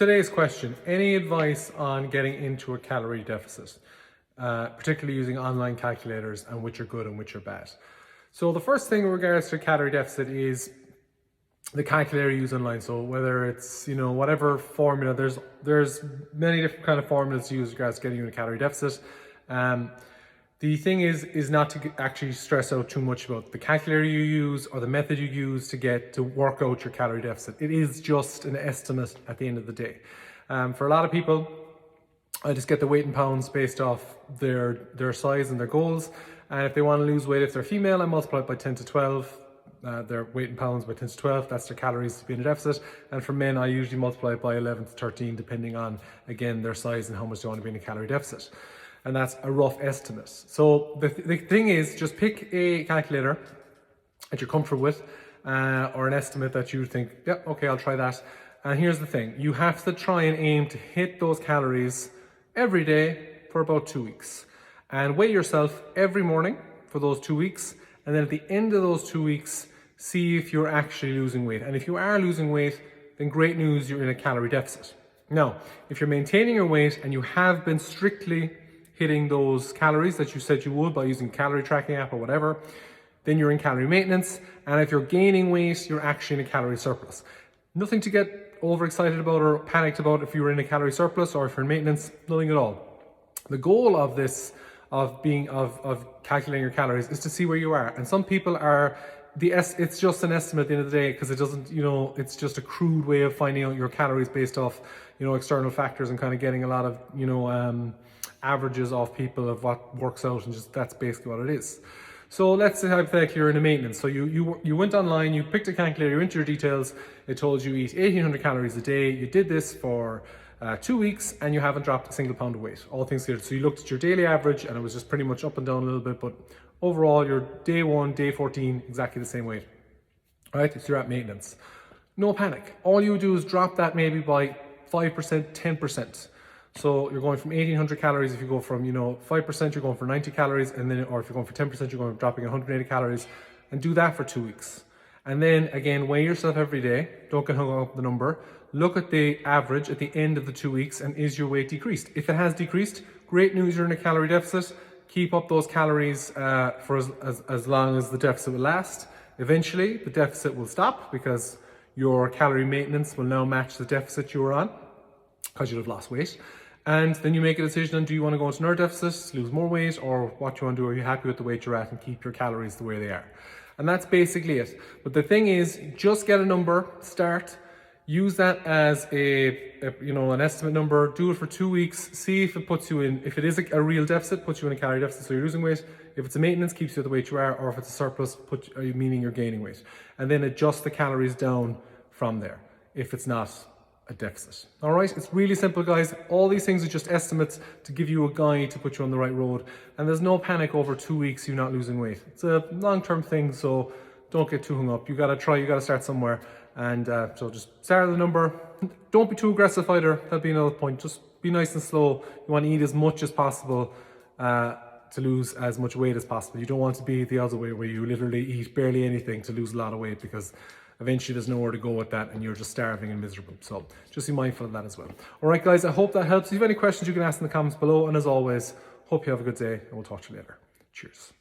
today's question, any advice on getting into a calorie deficit, particularly using online calculators and which are good and which are bad? So the first thing in regards to calorie deficit is the calculator you use online. So whether it's, whatever formula, there's many different kind of formulas to use in regards to getting you in a calorie deficit. The thing is not to actually stress out too much about the calculator you use or the method you use to work out your calorie deficit. It is just an estimate at the end of the day. For a lot of people, I just get the weight in pounds based off their size and their goals. And if they want to lose weight, if they're female, I multiply it by 10 to 12. Their weight in pounds by 10 to 12, that's their calories to be in a deficit. And for men, I usually multiply it by 11 to 13, depending on, again, their size and how much they want to be in a calorie deficit. And that's a rough estimate. So the thing is, just pick a calculator that you're comfortable with, or an estimate that you think, yeah, okay, I'll try that. And here's the thing, you have to try and aim to hit those calories every day for about 2 weeks. And weigh yourself every morning for those 2 weeks. And then at the end of those 2 weeks, see if you're actually losing weight. And if you are losing weight, then great news, you're in a calorie deficit. Now, if you're maintaining your weight and you have been strictly hitting those calories that you said you would by using calorie tracking app or whatever, then you're in calorie maintenance. And if you're gaining weight, you're actually in a calorie surplus. Nothing to get overexcited about or panicked about if you're in a calorie surplus or if you're in maintenance, nothing at all. The goal of this, of calculating your calories, is to see where you are. And some people are, it's just an estimate at the end of the day, because it doesn't, it's just a crude way of finding out your calories based off, external factors and kind of getting a lot of, averages off people of what works out, and just that's basically what it is. So let's say hypothetically you're in a maintenance. So you went online, you picked a calculator, you entered your details, it told you eat 1800 calories a day. You did this for 2 weeks and you haven't dropped a single pound of weight, all things considered. So you looked at your daily average and it was just pretty much up and down a little bit, but overall your day 1, day 14, exactly the same weight. All right, so you're at maintenance. No panic. All you do is drop that maybe by 5%, 10%. So you're going from 1800 calories. If you go from 5%, you're going for 90 calories, and then, or if you're going for 10%, you're dropping 180 calories, and do that for 2 weeks. And then again, weigh yourself every day. Don't get hung up on the number. Look at the average at the end of the 2 weeks, and is your weight decreased? If it has decreased, great news, you're in a calorie deficit. Keep up those calories for as long as the deficit will last. Eventually, the deficit will stop because your calorie maintenance will now match the deficit you were on, because you'll have lost weight. And then you make a decision on, do you want to go into another deficit, lose more weight, or what you want to do? Are you happy with the weight you're at and keep your calories the way they are? And that's basically it. But the thing is, just get a number, start, use that as an estimate number, do it for 2 weeks, see if it puts you in, if it is a real deficit, puts you in a calorie deficit, so you're losing weight. If it's a maintenance, keeps you at the weight you are, or if it's a surplus, meaning you're gaining weight. And then adjust the calories down from there, if it's not a deficit. All right, it's really simple, guys. All these things are just estimates to give you a guide to put you on the right road, and there's no panic over 2 weeks you not losing weight. It's a long-term thing, so don't get too hung up. You gotta start somewhere, and so just start at the number. Don't be too aggressive either. That'll be another point. Just be nice and slow. You want to eat as much as possible to lose as much weight as possible. You don't want to be the other way, where you literally eat barely anything to lose a lot of weight, because eventually there's nowhere to go with that and you're just starving and miserable. So just be mindful of that as well. All right, guys, I hope that helps. If you have any questions, you can ask in the comments below. And as always, hope you have a good day, and we'll talk to you later. Cheers.